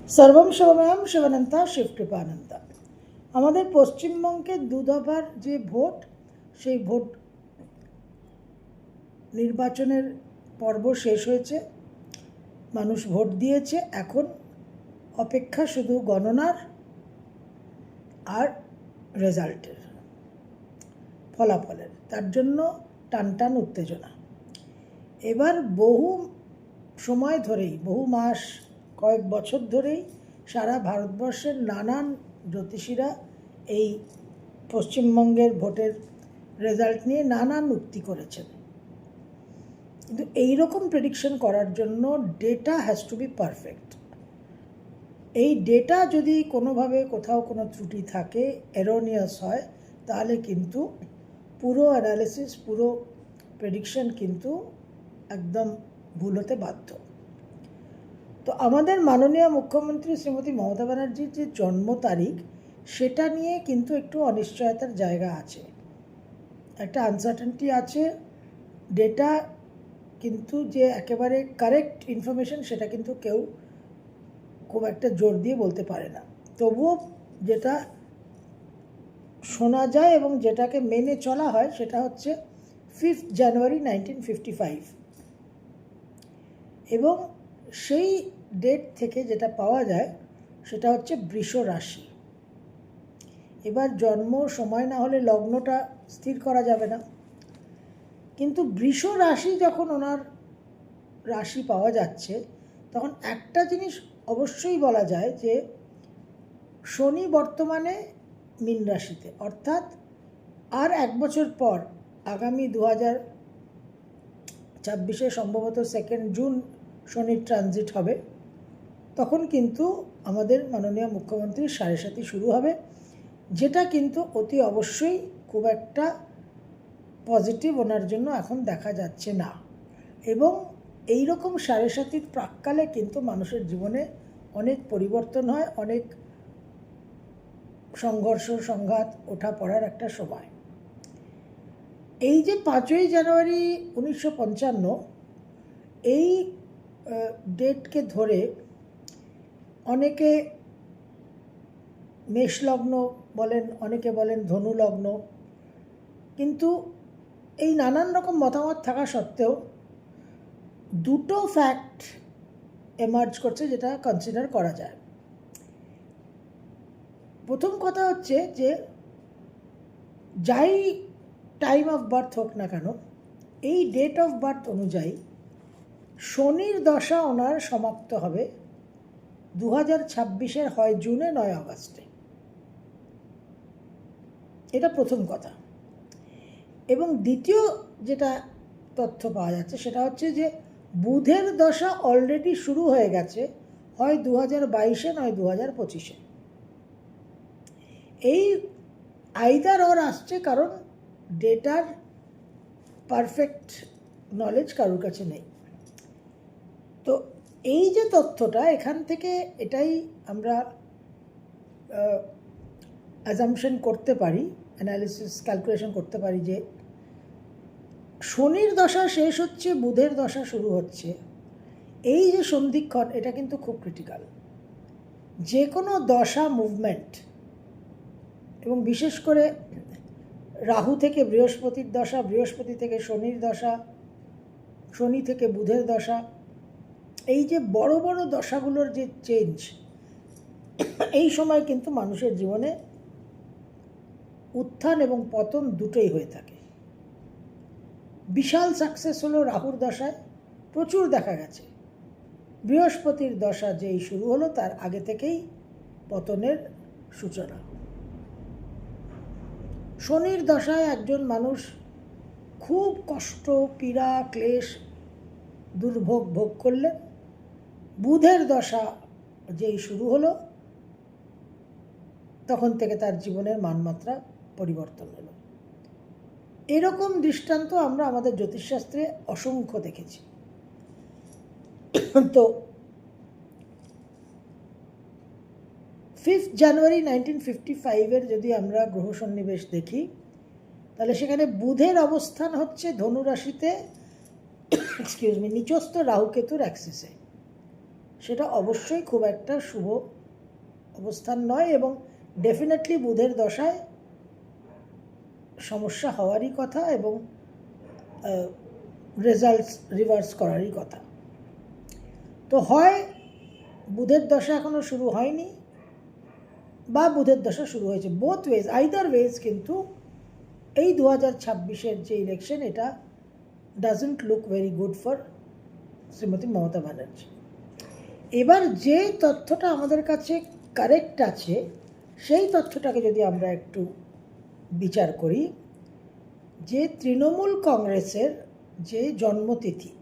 সর্বম শিবময়ম শিবানন্তা শিবকৃপানন্তা। আমাদের পশ্চিমবঙ্গে দু দফার যে ভোট, সেই ভোট নির্বাচনের পর্ব শেষ হয়েছে। মানুষ ভোট দিয়েছে, এখন অপেক্ষা শুধু গণনার আর রেজাল্টের, ফলাফলের। তার জন্য টানটান উত্তেজনা। এবার বহু সময় ধরেই, বহু মাস, কয়েক বছর ধরেই সারা ভারতবর্ষের নানান জ্যোতিষীরা এই পশ্চিমবঙ্গের ভোটের রেজাল্ট নিয়ে নানান উক্তি করেছেন। কিন্তু এইরকম প্রেডিকশন করার জন্য data has to be perfect. এই ডেটা যদি কোনোভাবে কোথাও কোনো ত্রুটি থাকে, এরোনিয়াস হয়, তাহলে কিন্তু পুরো অ্যানালিসিস, পুরো প্রেডিকশন কিন্তু একদম ভুল হতে বাধ্য। তো আমাদের মাননীয় মুখ্যমন্ত্রী শ্রীমতী মমতা ব্যানার্জির যে জন্ম তারিখ, সেটা নিয়ে কিন্তু একটু অনিশ্চয়তার জায়গা আছে, একটা আনসার্টেনটি আছে। ডেটা কিন্তু যে একেবারে কারেক্ট ইনফরমেশন, সেটা কিন্তু কেউ খুব একটা জোর দিয়ে বলতে পারে না। তবুও যেটা শোনা যায় এবং যেটাকে মেনে চলা হয়, সেটা হচ্ছে 5 জানুয়ারি 1955। এবং সেই ডেট থেকে যেটা পাওয়া যায় সেটা হচ্ছে বৃষ রাশি। এবার জন্ম সময় না হলে লগ্নটা স্থির করা যাবে না, কিন্তু বৃষ রাশি যখন ওনার রাশি পাওয়া যাচ্ছে, তখন একটা জিনিস অবশ্যই বলা যায় যে শনি বর্তমানে মীন রাশিতে, অর্থাৎ আর এক বছর পর আগামী 2026 সম্ভবত 2 জুন শনির ট্রানজিট হবে। তখন কিন্তু আমাদের মাননীয় মুখ্যমন্ত্রীর 7.5 শুরু হবে, যেটা কিন্তু অতি অবশ্যই খুব একটা পজিটিভ ওনার জন্য এখন দেখা যাচ্ছে না। এবং এই রকম 7.5 প্রাককালে কিন্তু মানুষের জীবনে অনেক পরিবর্তন হয়, অনেক সংঘর্ষ, সংঘাত, ওঠা পড়ার একটা সময়। এই যে 5 জানুয়ারি 1955, এই ডেটকে ধরে অনেকে মেষ লগ্ন বলেন, অনেকে বলেন ধনু লগ্ন, কিন্তু এই নানান রকম মতামত থাকা সত্ত্বেও দুটো ফ্যাক্ট এমার্জ করছে যেটা কনসিডার করা যায়। প্রথম কথা হচ্ছে যে যাই টাইম অফ বার্থ হোক না কেন, এই ডেট অফ বার্থ অনুযায়ী শনির দশা ওনার সমাপ্ত হবে 2026 হয় জুনে, 9 আগস্টে। এটা প্রথম কথা। এবং দ্বিতীয় যেটা তথ্য পাওয়া যাচ্ছে সেটা হচ্ছে যে বুধের দশা অলরেডি শুরু হয়ে গেছে, হয় 2022 নয় 2025। এই আইদার অর আসছে, কারণ ডেটার পারফেক্ট নলেজ কারোর কাছে নেই। তো এই যে তথ্যটা, এখান থেকে এটাই আমরা অ্যাজাম্পশন করতে পারি, অ্যানালিসিস, ক্যালকুলেশন করতে পারি যে শনির দশা শেষ হচ্ছে, বুধের দশা শুরু হচ্ছে। এই যে সন্ধিক্ষণ, এটা কিন্তু খুব ক্রিটিক্যাল। যে কোনো দশা মুভমেন্ট, এবং বিশেষ করে রাহু থেকে বৃহস্পতির দশা, বৃহস্পতি থেকে শনির দশা, শনি থেকে বুধের দশা, এই যে বড় বড় দশাগুলোর যে চেঞ্জ, এই সময় কিন্তু মানুষের জীবনে উত্থান এবং পতন দুটোই হয়ে থাকে। বিশাল সাকসেস হলো রাহুর দশায়, প্রচুর দেখা গেছে। বৃহস্পতির দশা যেই শুরু হলো, তার আগে থেকেই পতনের সূচনা। শনির দশায় একজন মানুষ খুব কষ্ট, পীড়া, ক্লেশ, দুর্ভোগ ভোগ করলেন। বুধের দশা যেই শুরু হলো, তখন থেকে তার জীবনের মানমাত্রা পরিবর্তন হলো। এরকম দৃষ্টান্ত আমরা আমাদের জ্যোতিষশাস্ত্রে অসংখ্য দেখেছি। তো 5 জানুয়ারি 1955 যদি আমরা গ্রহ সন্নিবেশ দেখি, তাহলে সেখানে বুধের অবস্থান হচ্ছে ধনু রাশিতে, নিচস্থ রাহুকেতুর অ্যাক্সিসে। সেটা অবশ্যই খুব একটা শুভ অবস্থান নয়, এবং ডেফিনেটলি বুধের দশায় সমস্যা হওয়ারই কথা এবং রেজাল্টস রিভার্স করারই কথা। তো হয় বুধের দশা এখনও শুরু হয়নি বা বুধের দশা শুরু হয়েছে, বোথ ওয়েজ, আইদার ওয়েজ কিন্তু এই 2026-এর যে ইলেকশন, এটা doesn't look very good for Shrimati Mamata Banerjee. এবার যে তথ্যটা আমাদের কাছে কারেক্ট আছে, সেই তথ্যটাকে যদি আমরা একটু বিচার করি, যে তৃণমূল কংগ্রেসের যে জন্মতিথি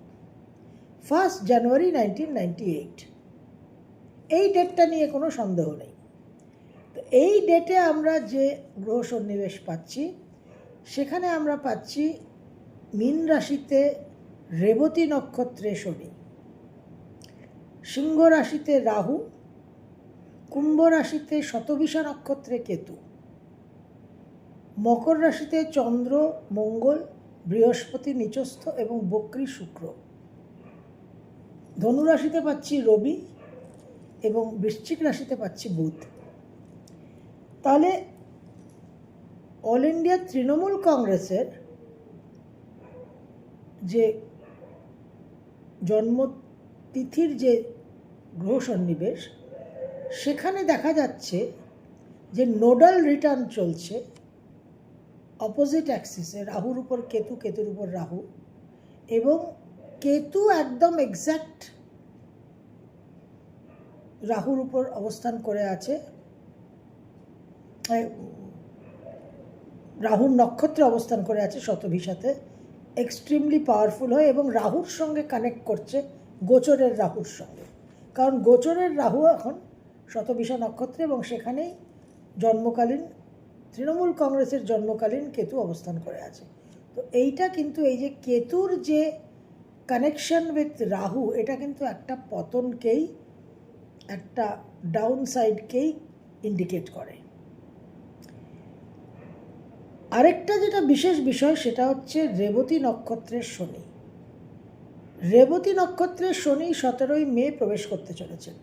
1 জানুয়ারি 1998, এই ডেটটা নিয়ে কোনো সন্দেহ নেই। তো এই ডেটে আমরা যে গ্রহ সন্নিবেশ পাচ্ছি, সেখানে আমরা পাচ্ছি মীন রাশিতে রেবতী নক্ষত্রে শনি, সিংহ রাশিতে রাহু, কুম্ভ রাশিতে শতভিষা নক্ষত্রে কেতু, মকর রাশিতে চন্দ্র, মঙ্গল, বৃহস্পতি নিচস্থ এবং বক্রী শুক্র, ধনু রাশিতে পাচ্ছি রবি এবং বৃশ্চিক রাশিতে পাচ্ছি বুধ। তাহলে অল ইন্ডিয়া তৃণমূল কংগ্রেসের যে জন্মতিথির যে গ্রহ সন্নিবেশ, সেখানে দেখা যাচ্ছে যে নোডাল রিটার্ন চলছে অপোজিট অ্যাক্সিসে, রাহুর উপর কেতু, কেতুর উপর রাহু, এবং কেতু একদম এক্স্যাক্ট রাহুর উপর অবস্থান করে আছে, রাহুর নক্ষত্রে অবস্থান করে আছে শতভিষাতে, এক্সট্রিমলি পাওয়ারফুল হয় এবং রাহুর সঙ্গে কানেক্ট করছে, গোচরের রাহুর সঙ্গে, কারণ গোচরের রাহু এখন শতভিষা নক্ষত্রে এবং সেখানেই জন্মকালীন তৃণমূল কংগ্রেসের জন্মকালীন কেতু অবস্থান করে আছে। তো এইটা কিন্তু, এই যে কেতুর যে কানেকশন উইথ রাহু, এটা কিন্তু একটা পতনকেই, একটা ডাউন সাইডকেই ইন্ডিকেট করে। আরেকটা যেটা বিশেষ বিষয়, সেটা হচ্ছে রেবতী নক্ষত্রের শনি। রেবতী নক্ষত্রের শনি 17ই মে প্রবেশ করতে চলেছেন।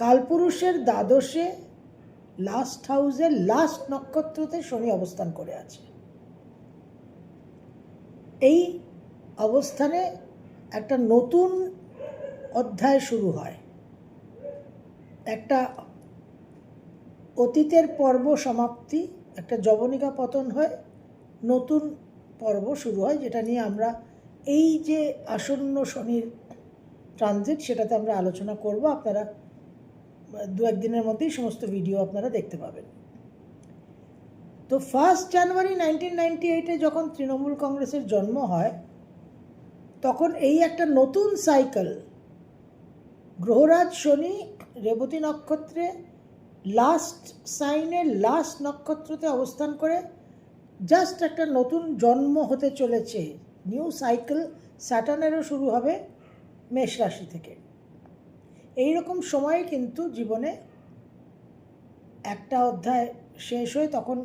কালপুরুষের দ্বাদশে লাস্ট হাউসের লাস্ট নক্ষত্রতে শনি অবস্থান করে আছে। এই অবস্থানে একটা নতুন অধ্যায় শুরু হয়, একটা অতীতের পর্ব সমাপ্তি, একটা যবনিকা পতন হয়, নতুন পর্ব শুরু হয়, যেটা নিয়ে আমরা এই যে আসন্ন শনির ট্রানজিট, সেটাতে আমরা আলোচনা করব। আপনারা 2-1 দিনের মধ্যেই সমস্ত ভিডিও আপনারা দেখতে পাবেন। তো 1 জানুয়ারি 1998-এ যখন তৃণমূল কংগ্রেসের জন্ম হয়, তখন এই একটা নতুন সাইকেল, গ্রহরাজ শনি রেবতী নক্ষত্রে লাস্ট সাইনের লাস্ট নক্ষত্রতে অবস্থান করে জাস্ট একটা নতুন জন্ম হতে চলেছে, নিউ সাইকেল স্যাটার্নেরও শুরু হবে মেষ রাশি থেকে। এই রকম সময়ে কিন্তু জীবনে একটা অধ্যায় শেষ হয়ে তখন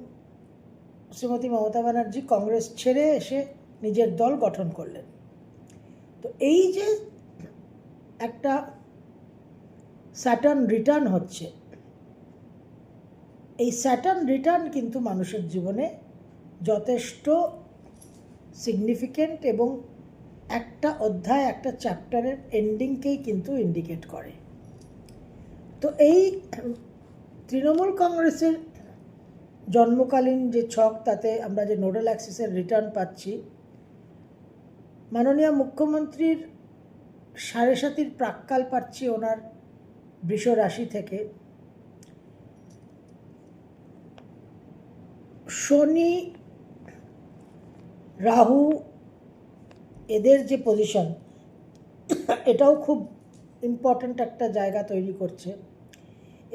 শ্রীমতী মমতা ব্যানার্জি কংগ্রেস ছেড়ে এসে নিজের দল গঠন করলেন। তো এই যে একটা স্যাটার্ন রিটার্ন হচ্ছে, এই স্যাটার্ন রিটার্ন কিন্তু মানুষের জীবনে যথেষ্ট সিগনিফিক্যান্ট এবং একটা অধ্যায়, একটা চ্যাপ্টারের এন্ডিংকেই কিন্তু ইন্ডিকেট করে। তো এই তৃণমূল কংগ্রেসের জন্মকালীন যে ছক, তাতে আমরা যে নোডাল অ্যাক্সিসের রিটার্ন পাচ্ছি, মাননীয় মুখ্যমন্ত্রীর 7.5 প্রাক্কাল পাচ্ছি ওনার বৃষ রাশি থেকে। শনি, রাহু, এদের যে পজিশন, এটাও খুব ইম্পর্ট্যান্ট একটা জায়গা তৈরি করছে।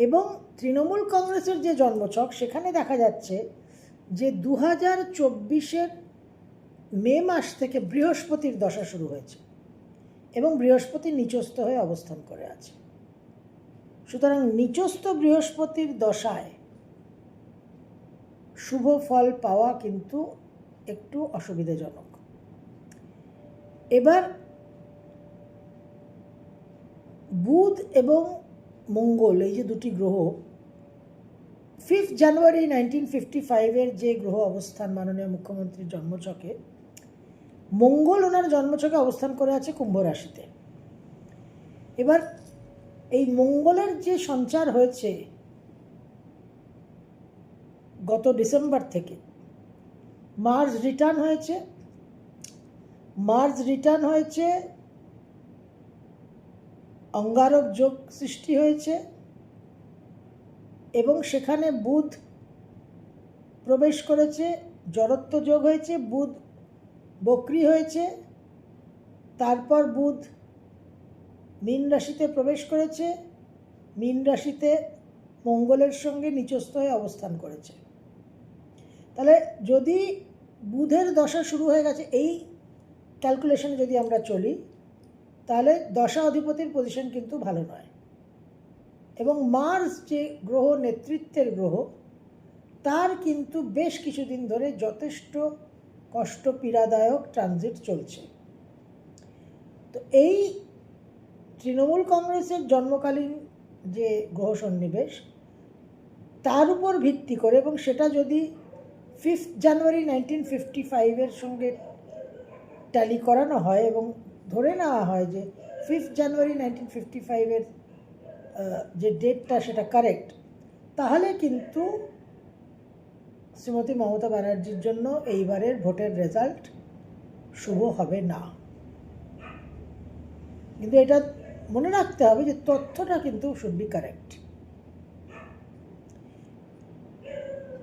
এবং তৃণমূল কংগ্রেসের যে জন্মছক, সেখানে দেখা যাচ্ছে যে 2024-এর মে মাস থেকে বৃহস্পতির দশা শুরু হয়েছে এবং বৃহস্পতি নিচস্থ হয়ে অবস্থান করে আছে। সুতরাং নিচস্থ বৃহস্পতির দশায় শুভ ফল পাওয়া কিন্তু একটু অসুবিধাজনক। এবার বুধ এবং মঙ্গল এই যে দুটি গ্রহ 5 জানুয়ারি 1955 যে গ্রহ অবস্থান মাননীয় মুখ্যমন্ত্রীর জন্মছকে, মঙ্গল ওনার জন্মছকে অবস্থান করে আছে কুম্ভ রাশিতে। এবার এই মঙ্গলের যে সঞ্চার হয়েছে গত ডিসেম্বর থেকে, মার্স রিটার্ন হয়েছে, অঙ্গারক যোগ সৃষ্টি হয়েছে এবং সেখানে বুধ প্রবেশ করেছে, জড়ত্ব যোগ হয়েছে, বুধ বক্রী হয়েছে, তারপর বুধ মীন রাশিতে প্রবেশ করেছে, মীন রাশিতে মঙ্গলের সঙ্গে নিচস্থ হয়ে অবস্থান করেছে। তাহলে যদি বুধের দশা শুরু হয়ে গেছে, এই ক্যালকুলেশনে যদি আমরা চলি, তাহলে দশা অধিপতির পজিশন কিন্তু ভালো নয়। এবং মার্স যে গ্রহ, নেতৃত্বের গ্রহ, তার কিন্তু বেশ কিছুদিন ধরে যথেষ্ট কষ্ট পীড়াদায়ক ট্রানজিট চলছে। তো এই তৃণমূল কংগ্রেসের জন্মকালীন যে গ্রহ সন্নিবেশ, তার উপর ভিত্তি করে, এবং সেটা যদি 5 জানুয়ারি 1955 সঙ্গে ট্যালি করানো হয় এবং ধরে নেওয়া হয় যে 5 জানুয়ারি 1955 যে ডেটটা সেটা কারেক্ট, তাহলে কিন্তু শ্রীমতী মমতা ব্যানার্জির জন্য এইবারের ভোটের রেজাল্ট শুভ হবে না। কিন্তু এটা মনে রাখতে হবে যে তথ্যটা কিন্তু শুড বি কারেক্ট।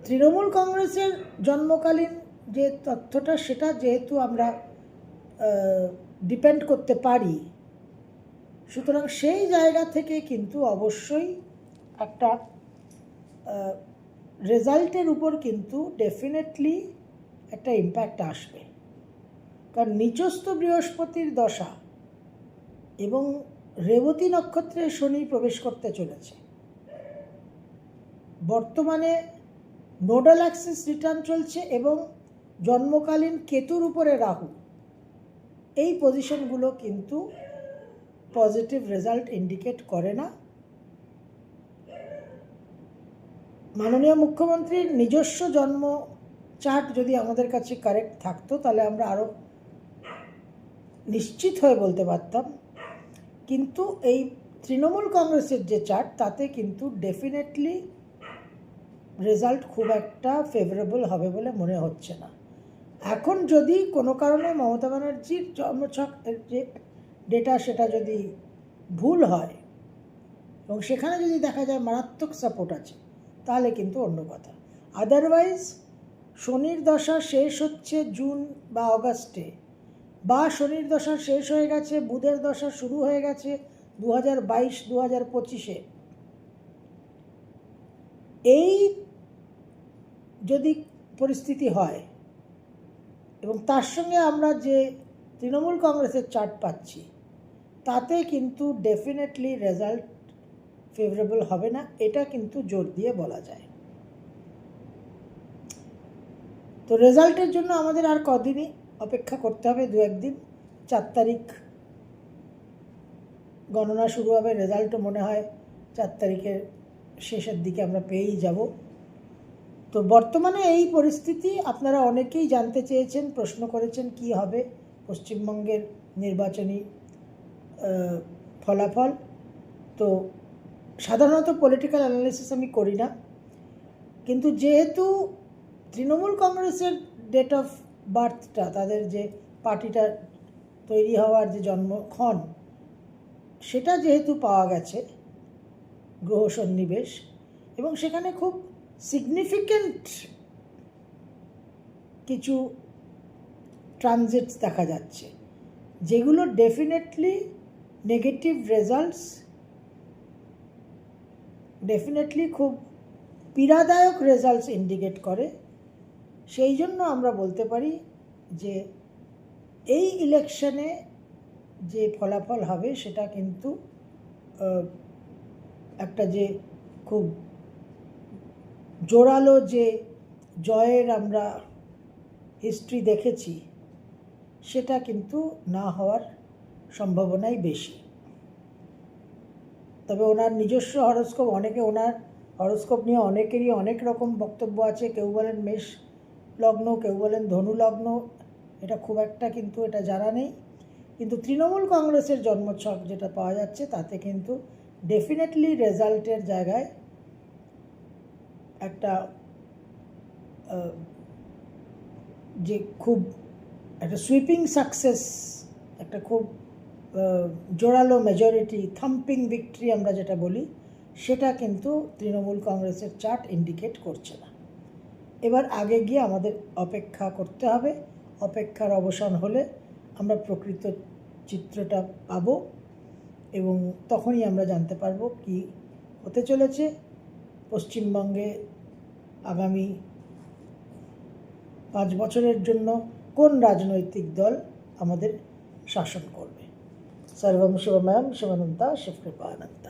তৃণমূল কংগ্রেসের জন্মকালীন যে তথ্যটা, সেটা যেহেতু আমরা ডিপেন্ড করতে পারি, সুতরাং সেই জায়গা থেকে কিন্তু অবশ্যই একটা রেজাল্টের উপর কিন্তু ডেফিনেটলি একটা ইম্প্যাক্ট আসবে। কারণ নিচস্থ বৃহস্পতির দশা এবং রেবতী নক্ষত্রে শনি প্রবেশ করতে চলেছে। বর্তমানে নোডাল অ্যাক্সিস রিটার্ন চলছে এবং জন্মকালীন কেতুর উপরে রাহু, এই পজিশনগুলো কিন্তু পজিটিভ রেজাল্ট ইন্ডিকেট করে না। মাননীয় মুখ্যমন্ত্রীর নিজস্ব জন্ম চার্ট যদি আমাদের কাছে কারেক্ট থাকতো, তাহলে আমরা আরও নিশ্চিত হয়ে বলতে পারতাম। কিন্তু এই তৃণমূল কংগ্রেসের যে চার্ট, তাতে কিন্তু ডেফিনেটলি রেজাল্ট খুব একটা ফেভারেবল হবে বলে মনে হচ্ছে না। এখন যদি কোনো কারণে মমতা ব্যানার্জির জন্মছকের যে ডেটা, সেটা যদি ভুল হয় এবং সেখানে যদি দেখা যায় মারাত্মক সাপোর্ট আছে, তাহলে কিন্তু অন্য কথা। আদারওয়াইজ শনির দশা শেষ হচ্ছে জুন বা অগাস্টে, বা শনির দশা শেষ হয়ে গেছে, বুধের দশা শুরু হয়ে গেছে 2022-2025-এ। এই যদি পরিস্থিতি হয় এবং তার সঙ্গে আমরা যে তৃণমূল কংগ্রেসের চার্ট পাচ্ছি, তাতে কিন্তু ডেফিনেটলি রেজাল্ট ফেভারেবল হবে না, এটা কিন্তু জোর দিয়ে বলা যায়। তো রেজাল্টের জন্য আমাদের আর কদিনই অপেক্ষা করতে হবে, 2-1 দিন। 4 তারিখ গণনা শুরু হবে, রেজাল্টও মনে হয় 4 তারিখের শেষের দিকে আমরা পেয়েই যাব। তো বর্তমানে এই পরিস্থিতি, আপনারা অনেকেই জানতে চেয়েছেন, প্রশ্ন করেছেন কি হবে পশ্চিমবঙ্গের নির্বাচনী ফলাফল। তো সাধারণত পলিটিক্যাল অ্যানালিসিস আমি করি না, কিন্তু যেহেতু তৃণমূল কংগ্রেসের ডেট অফ বার্থটা, তাদের যে পার্টিটা তৈরি হওয়ার যে জন্মক্ষণ, সেটা যেহেতু পাওয়া গেছে গ্রহ সন্নিবেশ, এবং সেখানে খুব সিগনিফিক্যান্ট কিছু ট্রানজিটস দেখা যাচ্ছে, যেগুলো ডেফিনেটলি নেগেটিভ রেজাল্টস, ডেফিনেটলি খুব পীড়াদায়ক রেজাল্টস ইন্ডিকেট করে। সেই জন্য আমরা বলতে পারি যে এই ইলেকশনে যে ফলাফল হবে, সেটা কিন্তু একটা যে খুব জোরালো যে জয়ের আমরা হিস্ট্রি দেখেছি, সেটা কিন্তু না হওয়ার সম্ভাবনাই বেশি। তবে ওনার নিজস্ব হরোস্কোপ, অনেকে ওনার হরোস্কোপ নিয়ে অনেকেরই অনেক রকম বক্তব্য আছে। কেউ বলেন মেষ লগ্ন, কেউ বলেন ধনু লগ্ন, এটা খুব একটা কিন্তু এটা জানা নেই। কিন্তু তৃণমূল কংগ্রেসের জন্মছক যেটা পাওয়া যাচ্ছে তাতে কিন্তু ডেফিনেটলি রেজাল্টের জায়গায় একটা যে খুব একটা সুইপিং সাকসেস, একটা খুব জোরালো মেজরিটি, থাম্পিং ভিক্টরি আমরা যেটা বলি, সেটা কিন্তু তৃণমূল কংগ্রেসের চার্ট ইন্ডিকেট করছে না। এবার আগে গিয়ে আমাদের অপেক্ষা করতে হবে। অপেক্ষার অবসান হলে আমরা প্রকৃত চিত্রটা পাবো এবং তখনই আমরা জানতে পারবো কি হতে চলেছে পশ্চিমবঙ্গে আগামী 5 বছরের জন্য কোন রাজনৈতিক দল আমাদের শাসন করবে। সর্বম শিবময়ম শিবানন্তা শিবকৃপানন্তা।